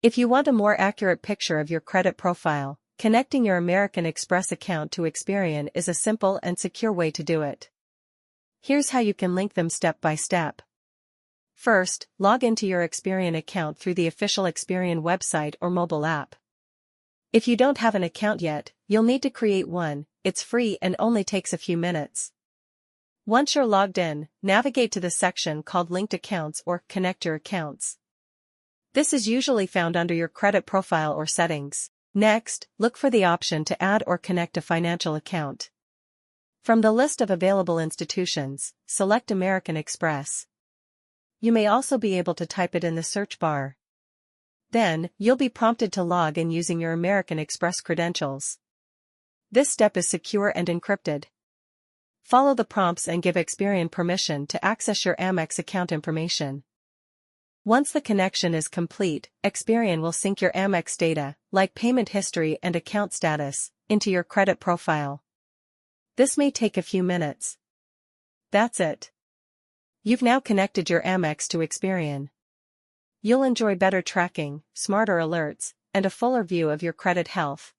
If you want a more accurate picture of your credit profile, connecting your American Express account to Experian is a simple and secure way to do it. Here's how you can link them step by step. First, log into your Experian account through the official Experian website or mobile app. If you don't have an account yet, you'll need to create one. It's free and only takes a few minutes. Once you're logged in, navigate to the section called Linked Accounts or Connect Your Accounts. This is usually found under your credit profile or settings. Next, look for the option to add or connect a financial account. From the list of available institutions, select American Express. You may also be able to type it in the search bar. Then, you'll be prompted to log in using your American Express credentials. This step is secure and encrypted. Follow the prompts and give Experian permission to access your Amex account information. Once the connection is complete, Experian will sync your Amex data, like payment history and account status, into your credit profile. This may take a few minutes. That's it. You've now connected your Amex to Experian. You'll enjoy better tracking, smarter alerts, and a fuller view of your credit health.